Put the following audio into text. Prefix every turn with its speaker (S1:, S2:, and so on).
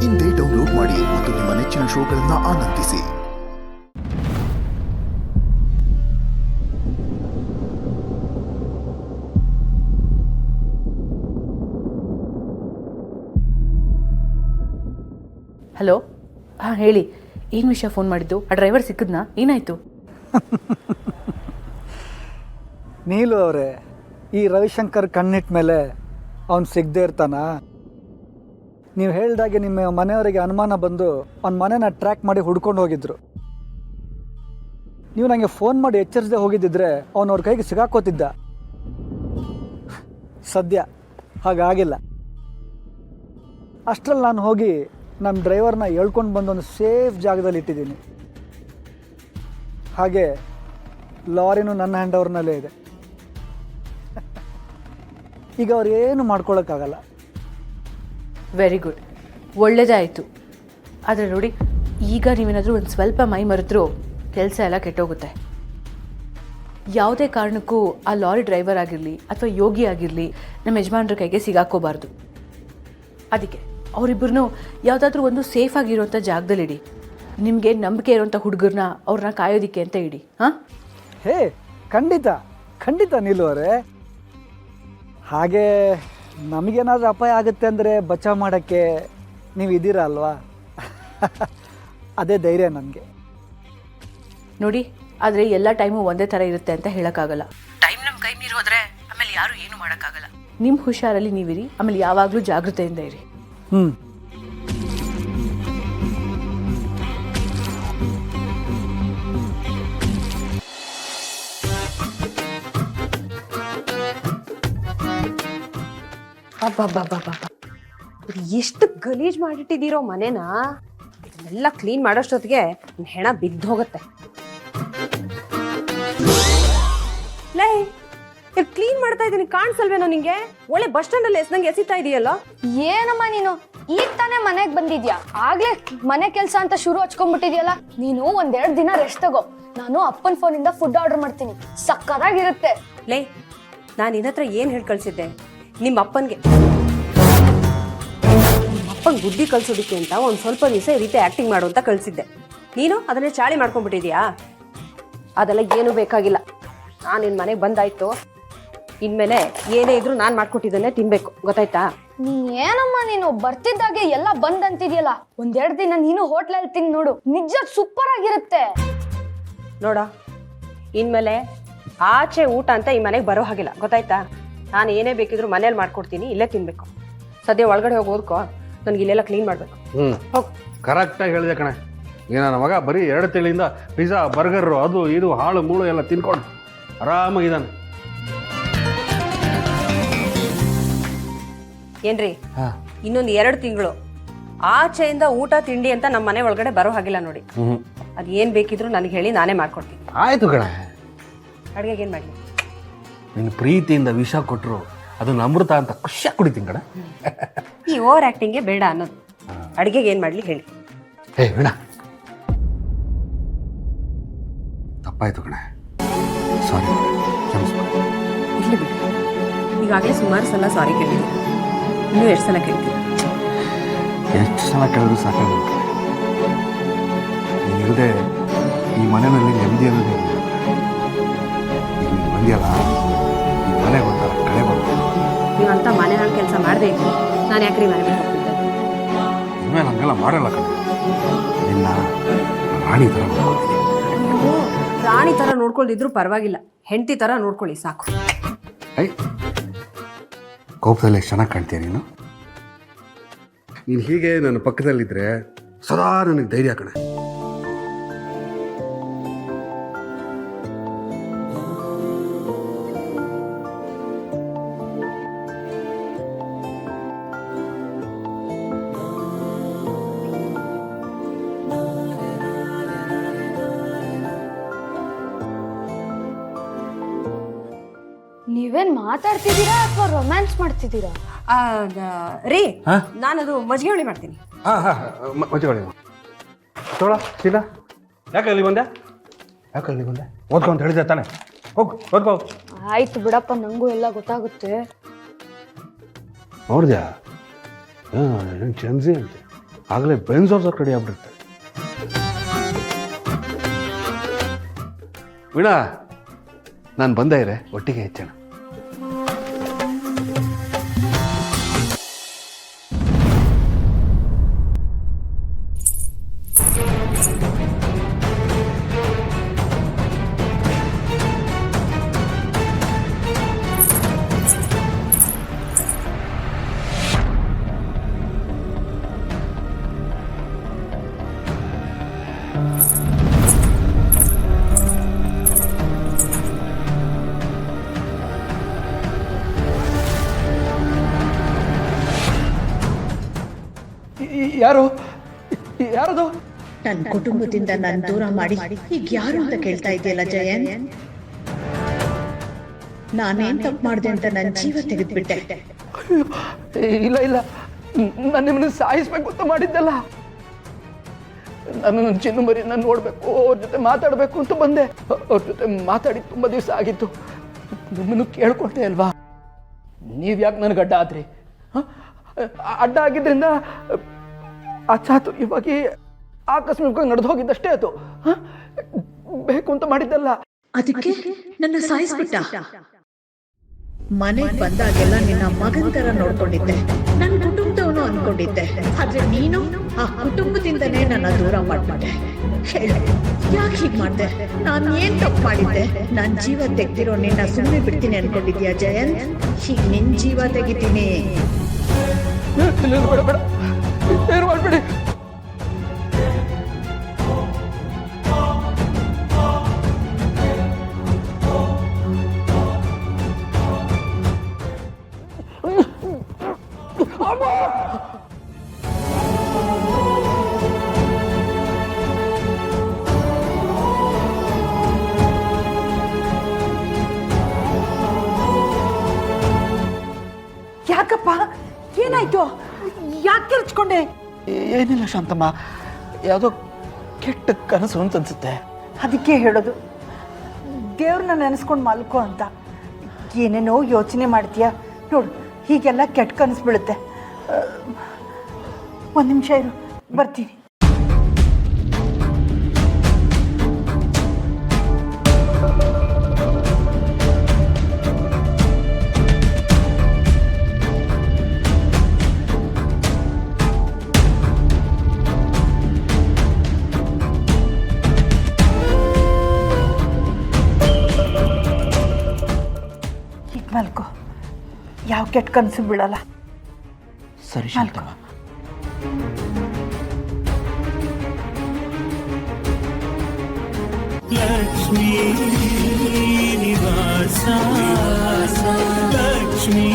S1: ಇಂದೇ ಡೌನ್ಲೋಡ್ ಮಾಡಿ ಮತ್ತು ನಿಮ್ಮ ನೆಚ್ಚಿನ ಶೋಗಳನ್ನು ಆನಂದಿಸಿ.
S2: ಹಲೋ, ಹಾಂ ಹೇಳಿ, ಏನು ವಿಷಯ ಫೋನ್ ಮಾಡಿದ್ದು? ಆ ಡ್ರೈವರ್ ಸಿಕ್ಕಿದ್ನಾ? ಏನಾಯಿತು?
S3: ನೀಲು ಅವರೇ, ಈ ರವಿಶಂಕರ್ ಕಣ್ಣಿಟ್ಟ ಮೇಲೆ ಅವ್ನು ಸಿಗದೆ ಇರ್ತಾನ? ನೀವು ಹೇಳ್ದಾಗೆ ನಿಮ್ಮ ಮನೆಯವರಿಗೆ ಅನುಮಾನ ಬಂದು ಅವ್ನ ಮನೆನ ಟ್ರ್ಯಾಕ್ ಮಾಡಿ ಹುಡ್ಕೊಂಡು ಹೋಗಿದ್ರು. ನೀವು ನನಗೆ ಫೋನ್ ಮಾಡಿ ಎಚ್ಚರಿಸದೆ ಹೋಗಿದ್ದಿದ್ರೆ ಅವ್ರ ಕೈಗೆ ಸಿಗಾಕೋತಿದ್ದ. ಸದ್ಯ ಹಾಗಾಗಿಲ್ಲ. ಅಷ್ಟರಲ್ಲಿ ನಾನು ಹೋಗಿ ನಮ್ಮ ಡ್ರೈವರ್ನ ಎಳ್ಕೊಂಡು ಬಂದು ಒಂದು ಸೇಫ್ ಜಾಗದಲ್ಲಿ ಇಟ್ಟಿದ್ದೀನಿ. ಹಾಗೆ ಲಾರಿನೂ ನನ್ನ ಹ್ಯಾಂಡ್ ಓವರ್ನಲ್ಲೇ ಇದೆ. ಈಗ ಅವ್ರು ಏನು ಮಾಡ್ಕೊಳ್ಳೋಕ್ಕಾಗಲ್ಲ.
S2: ವೆರಿ ಗುಡ್, ಒಳ್ಳೇದೇ ಆಯಿತು. ಆದರೆ ನೋಡಿ, ಈಗ ನೀವೇನಾದರೂ ಒಂದು ಸ್ವಲ್ಪ ಮೈ ಮರೆತರೂ ಕೆಲಸ ಎಲ್ಲ ಕೆಟ್ಟೋಗುತ್ತೆ. ಯಾವುದೇ ಕಾರಣಕ್ಕೂ ಆ ಲಾರಿ ಡ್ರೈವರ್ ಆಗಿರಲಿ ಅಥವಾ ಯೋಗಿ ಆಗಿರಲಿ ನಮ್ಮ ಯಜಮಾನ್ರ ಕೈಗೆ ಸಿಗಾಕೋಬಾರ್ದು. ಅದಕ್ಕೆ ಅವರಿಬ್ಬರನ್ನೂ ಯಾವುದಾದ್ರೂ ಒಂದು ಸೇಫ್ ಆಗಿರುವಂಥ ಜಾಗದಲ್ಲಿಡಿ. ನಿಮಗೆ ನಂಬಿಕೆ ಇರುವಂಥ ಹುಡುಗರನ್ನ ಅವ್ರನ್ನ ಕಾಯೋದಿಕ್ಕೆ ಅಂತ ಇಡಿ. ಹಾಂ,
S3: ಹೇ, ಖಂಡಿತ ಖಂಡಿತ ನೀಲು ಅವರೇ. ಹಾಗೆ ನಮಗೇನಾದರೂ ಅಪಾಯ ಆಗುತ್ತೆ ಅಂದರೆ ಬಚಾವ್ ಮಾಡೋಕ್ಕೆ ನೀವು ಇದ್ದೀರಾ ಅಲ್ವಾ? ಅದೇ ಧೈರ್ಯ ನನಗೆ.
S2: ನೋಡಿ, ಆದರೆ ಎಲ್ಲ ಟೈಮು ಒಂದೇ ಥರ ಇರುತ್ತೆ ಅಂತ ಹೇಳೋಕ್ಕಾಗಲ್ಲ. ಟೈಮ್ ನಮ್ಮ ಕೈ ಮೀರಿ ಹೋದರೆ ಆಮೇಲೆ ಯಾರೂ ಏನೂ ಮಾಡೋಕ್ಕಾಗಲ್ಲ. ನಿಮ್ಮ ಹುಷಾರಲ್ಲಿ ನೀವಿರಿ, ಆಮೇಲೆ ಯಾವಾಗಲೂ ಜಾಗೃತೆಯಿಂದ ಇರಿ.
S4: ಅಬ್ಬಬ್ಬಬ್ಬಬ್ಬ, ಎಷ್ಟು ಗಲೀಜ್ ಮಾಡಿಟ್ಟಿದ್ದೀರೋ ಮನೇನ. ಇದನ್ನೆಲ್ಲ ಕ್ಲೀನ್ ಮಾಡೋಷ್ಟೊತ್ತಿಗೆ ಹೆಣ ಬಿದ್ದು ಹೋಗುತ್ತೆ. ಲೇ, ಕ್ಲೀನ್ ಮಾಡ್ತಾ ಇದ್ದೀನಿ, ಕಾಣಿಸಲ್ವೇನೋ ನಿಂಗೆ? ಒಳ್ಳೆ ಬಸ್ ಸ್ಟ್ಯಾಂಡ್ ಅಲ್ಲಿ ಎಸ್ದಂಗೆ ಎಸಿತಾ ಇದೆಯಲ್ಲ.
S5: ಏನಮ್ಮ ನೀನು ಈಗ ತಾನೇ ಮನೆಗೆ ಬಂದಿದ್ಯಾ, ಆಗ್ಲೇ ಮನೆ ಕೆಲಸ ಅಂತ ಶುರು ಹಚ್ಕೊಂಡ್ಬಿಟ್ಟಿದ್ಯಲ್ಲ. ನೀನು ಒಂದೆರಡು ದಿನ ರೆಸ್ಟ್ ತಗೋ. ನಾನು ಅಪ್ಪನ ಫೋನಿಂದ ಫುಡ್ ಆರ್ಡರ್ ಮಾಡ್ತೀನಿ, ಸಕ್ಕತ್ತಾಗಿರುತ್ತೆ.
S4: ಲೇ, ನಾನು ನಿನ್ನ ಹತ್ರ ಏನ್ ಹೇಳಿ ಕಳ್ಸಿದ್ದೆ? ನಿಮ್ಮ ಅಪ್ಪನ್ಗೆ ಬುದ್ಧಿ ಕಲ್ಸೋದಿಕ್ಕೆ ಅಂತ ಒಂದ್ ಸ್ವಲ್ಪ ದಿವಸ ಈ ರೀತಿ ಆಕ್ಟಿಂಗ್ ಮಾಡು ಅಂತ ಕಳ್ಸಿದ್ದೆ. ನೀನು ಅದನ್ನೇ ಚಾಳಿ ಮಾಡ್ಕೊಂಡ್ಬಿಟ್ಟಿದ್ಯಾ. ಅದೆಲ್ಲ ಏನು ಬೇಕಾಗಿಲ್ಲ. ನಾನು ನಿನ್ ಮನೆಗೆ ಬಂದಾಯ್ತು, ಇನ್ಮೇಲೆ ಏನೇ ಇದ್ರು ನಾನ್ ಮಾಡ್ಕೊಟ್ಟಿದ್ದನ್ನೇ ತಿನ್ಬೇಕು, ಗೊತ್ತಾಯ್ತಾ?
S5: ಏನಮ್ಮ ನೀನು ಬರ್ತಿದ್ದಾಗೆ ಎಲ್ಲ ಬಂದ್ ಅಂತಿದ್ಯಲ್ಲ, ಒಂದೆರಡು ದಿನ ನೀನು ಹೋಟ್ಲಲ್ಲಿ ತಿನ್ ನೋಡು, ನಿಜ ಸೂಪರ್ ಆಗಿರುತ್ತೆ.
S4: ನೋಡ, ಇನ್ಮೇಲೆ ಆಚೆ ಊಟ ಅಂತ ಈ ಮನೆಗೆ ಬರೋ ಹಾಗಿಲ್ಲ, ಗೊತ್ತಾಯ್ತಾ? ನಾನು ಏನೇ ಬೇಕಿದ್ರು ಮನೇಲಿ ಮಾಡ್ಕೊಡ್ತೀನಿ, ಇಲ್ಲೇ ತಿನ್ಬೇಕು. ಸದ್ಯ ಒಳಗಡೆ ಹೋಗಿ ಓದ್ಕೋ, ನನ್ಗೆ ಇಲ್ಲೆಲ್ಲ ಕ್ಲೀನ್ ಮಾಡ್ಬೇಕು.
S6: ಹೋಗ್. ಕರೆಕ್ಟಾಗಿ ಹೇಳಿದೆ ಕಣೆ. ಈಗ ನನ್ನ ಮಗ ಬರೀ 2 ತಿಂಗಳಿಂದ ಪಿಜ್ಜಾ, ಬರ್ಗರು, ಅದು ಇದು ಹಾಳು ಮೂಳು ಎಲ್ಲ ತಿನ್ಕೊಂಡು ಆರಾಮಾಗಿದ್ದಾನೆ.
S4: ಏನ್ರಿ, ಇನ್ನೊಂದು 2 ತಿಂಗಳು ಆಚೆಯಿಂದ ಊಟ ತಿಂಡಿ ಅಂತ ನಮ್ಮ ಮನೆ ಒಳಗಡೆ ಬರೋ ಹಾಗಿಲ್ಲ ನೋಡಿ. ಅದ್ ಏನ್ ಬೇಕಿದ್ರು ನನಗೆ ಹೇಳಿ, ನಾನೇ ಮಾಡ್ಕೊಡ್ತೀನಿ.
S6: ಆಯ್ತು ಕಣೆ.
S4: ಅಡುಗೆಗೆ ಏನ್ ಮಾಡ್ಲಿ?
S6: ನಿನ್ನ ಪ್ರೀತಿಯಿಂದ ವಿಷ ಕೊಟ್ಟರು ಅದನ್ನ ಅಮೃತ ಅಂತ ಖುಷಿಯಾಗಿ ಕುಡಿತೀನಿ ಕಣೆ.
S4: ಈ ಓವರ್ ಆಕ್ಟಿಂಗ್ಗೆ ಬೇಡ ಅನ್ನೋದು. ಅಡುಗೆಗೆ ಏನ್ ಮಾಡ್ಲಿ ಹೇಳಿ?
S6: ಹೇ ಬೇಡ, ತಪ್ಪಾಯ್ತು ಕಣೆ, ಸಾರಿ.
S4: ಇರ್ಲಿ ಬಿಡಿ, ಈಗಾಗಲೇ ಸುಮಾರು ಸಲ ಸಾರಿ ಕೇಳಿದ್ದೀನಿ. ಇನ್ನೂ ಎಷ್ಟು ಸಲ ಕೇಳ್ತೀನಿ?
S6: ಎಷ್ಟು ಸಲ ಕೇಳಿದ್ರು ಸಾಕಾಗುತ್ತೆ. ನೀನಿಲ್ಲದೆ ಈ ಮನೆಯಲ್ಲಿ ನೆಮ್ಮದಿ ಅನ್ನೋದೇ ಇಲ್ಲ. ಈಗ ನೀನು ಬಂದಿಯಲ್ಲ, ಈ ಮನೆಗೆ ಒಂಥರ ಕಳೆ ಬರುತ್ತೆ.
S4: ನೀವಂತ ಮನೆ ಹಾಳು ಕೆಲಸ ಮಾಡದೇ ಇದ್ರು ನಾನು ಯಾಕ್ರಿ ಮನೆ ಮೇಲೆ ಹೋಗ್ತಿದ್ದೆ?
S6: ಇನ್ಮೇಲೆ ಹಂಗೆಲ್ಲ ಮಾಡಲ್ಲ ಕಣೆ. ನಿನ್ನ ರಾಣಿ ಥರ ನೋಡ್ಕೊಳ್ತೀನಿ.
S4: ನೀವು ರಾಣಿ ಥರ ನೋಡ್ಕೊಳ್ದಿದ್ರು ಪರವಾಗಿಲ್ಲ, ಹೆಂಡತಿ ಥರ ನೋಡ್ಕೊಳ್ಳಿ ಸಾಕು.
S6: ಐ, ಕೋಪದಲ್ಲಿ ಎಷ್ಟು ಚೆನ್ನಾಗಿ ಕಾಣ್ತೀಯ ನೀನು. ನೀನು ಹೀಗೆ ನನ್ನ ಪಕ್ಕದಲ್ಲಿದ್ದರೆ ಸದಾ ನನಗೆ ಧೈರ್ಯ ಕಣೆ.
S5: ನೀವೇನ್ ಮಾತಾಡ್ತಿದ್ದೀರಾ ಅಥವಾ ರೊಮ್ಯಾನ್ಸ್ ಮಾಡ್ತಿದ್ದೀರಾ?
S4: ರೀ, ನಾನದು ಮಜ್ಜಿಗೆ ಹುಳಿ ಮಾಡ್ತೀನಿ.
S6: ಮಜ್ಜಿಗೆ ತೋಳ ಸೀದಾ. ಯಾಕೆ ಅಲ್ಲಿ ಬಂದೆ? ಓದ್ಕೊಂತ ಹೇಳಿದೆ ತಾನೆ, ಹೋಗು ಓದ್ಕೋ.
S5: ಆಯ್ತು ಬಿಡಪ್ಪ, ನಂಗೂ ಎಲ್ಲ ಗೊತ್ತಾಗುತ್ತೆ.
S6: ನೋಡಿದ್ಯಾ? ಚಂದ್ಸಿ ಅಂತೆ. ಆಗಲೇ ಬೆನ್ಸೋರ್ಸೋಕೆ ರೆಡಿ ಆಗ್ಬಿಡುತ್ತೆ. ವೀಣಾ, ನಾನು ಬಂದೇ ಇರೆ, ಒಟ್ಟಿಗೆ ಹೆಚ್ಚೋಣ.
S3: ಯಾರದು?
S7: ನನ್ನ ಕುಟುಂಬದಿಂದ ನಾನು ದೂರ ಮಾಡಿ ಈಗ ಯಾರು ಅಂತ ಕೇಳ್ತಾ ಇದೆಯಲ್ಲ ಜಯನ್. ನಾನೇನ್ ತಪ್ಪು ಮಾಡಿದೆ ಅಂತ ನನ್ನ ಜೀವ ತೆಗೆದ್ಬಿಟ್ಟೆ.
S3: ಇಲ್ಲ ಇಲ್ಲ, ನಾನು ನಿಮ್ಮನ್ನು ಸಾಯಿಸ್ಬೇಕು ಅಂತ ಮಾಡಿದ್ದಲ್ಲ. ನಾನು ನನ್ನ ಚಿನ್ನು ಮರಿ ನಾನು ನೋಡಬೇಕು, ಅವ್ರ ಜೊತೆ ಮಾತಾಡಬೇಕು ಅಂತ ಬಂದೆ. ಅವ್ರ ಜೊತೆ ಮಾತಾಡಿ ತುಂಬ ದಿವಸ ಆಗಿತ್ತು. ನಿಮ್ಮನ್ನು ಕೇಳ್ಕೊಳ್ತೆ ಅಲ್ವಾ, ನೀವು ಯಾಕೆ ನನಗೆ ಅಡ್ಡ ಆದ್ರಿ? ಅಡ್ಡ ಆಗಿದ್ರಿಂದ ಅಚಾತುರ್ಯವಾಗಿ ಆಕಸ್ಮಿಕವಾಗಿ ನಡೆದು ಹೋಗಿದ್ದಷ್ಟೇ ಅದು. ಬೇಕು ಅಂತ ಮಾಡಿದ್ದಲ್ಲ.
S7: ಅದಕ್ಕೆ ನನ್ನ ಸಾಯಿಸ್ಬಿಟ್ಟ. ಮನೆಗೆ ಬಂದಾಗೆಲ್ಲ ನಿನ್ನ ಮಗನ ತರ ನೋಡ್ಕೊಂಡಿದ್ದೆ, ನನ್ನ ಕುಟುಂಬದವನು ಅನ್ಕೊಂಡಿದ್ದೆ. ಆದ್ರೆ ನೀನು ಆ ಕುಟುಂಬದಿಂದನೇ ನನ್ನ ದೂರ ಮಾಡ್ಬಿಟ್ಟೆ. ಹೇಳು, ಯಾಕೆ ಹೀಗೆ ಮಾಡಿದೆ? ನಾನು ಏನ್ ತಪ್ಪು ಮಾಡಿದ್ದೆ? ನನ್ನ ಜೀವ ತೆಗ್ದಿರೋ ನಿನ್ನ ಸುಮ್ಮನೆ ಬಿಡ್ತೀನಿ ಅನ್ಕೊಂಡಿದ್ಯಾ ಜಯನ್? ಈಗ ನಿನ್ ಜೀವ ತೆಗಿತೀನಿ.
S3: ಬೇಡ ಬೇಡ, ಏನು ಮಾಡ್ಬೇಡಿ.
S8: ಯಾಕಪ್ಪ, ಏನಾಯ್ತು? ಯಾಕೆ ಕಿರ್ಚ್ಕೊಂಡೆ?
S3: ಏನಿಲ್ಲ ಶಾಂತಮ್ಮ, ಯಾವುದೋ ಕೆಟ್ಟ ಕನಸು ಅಂತ ಅನ್ಸುತ್ತೆ.
S8: ಅದಕ್ಕೆ ಹೇಳೋದು ದೇವ್ರನ್ನ ನೆನೆಸ್ಕೊಂಡು ಮಲ್ಕೋ ಅಂತ. ಏನೇನೋ ಯೋಚನೆ ಮಾಡ್ತೀಯ ನೋಡು, ಹೀಗೆಲ್ಲ ಕೆಟ್ಟ ಕನಸು ಬೀಳುತ್ತೆ. ಒಂದು ನಿಮಿಷ ಇರು, ಬರ್ತೀನಿ. ಮಲ್ಕೋ, ಯಾವ ಕೆಟ್ಟ ಕನಸು ಬೀಳಲ್ಲ.
S3: ಸರಿ ಶಾಂತಮ್ಮ.
S9: ಲಕ್ಷ್ಮೀ ನಿವಾಸ ಲಕ್ಷ್ಮೀ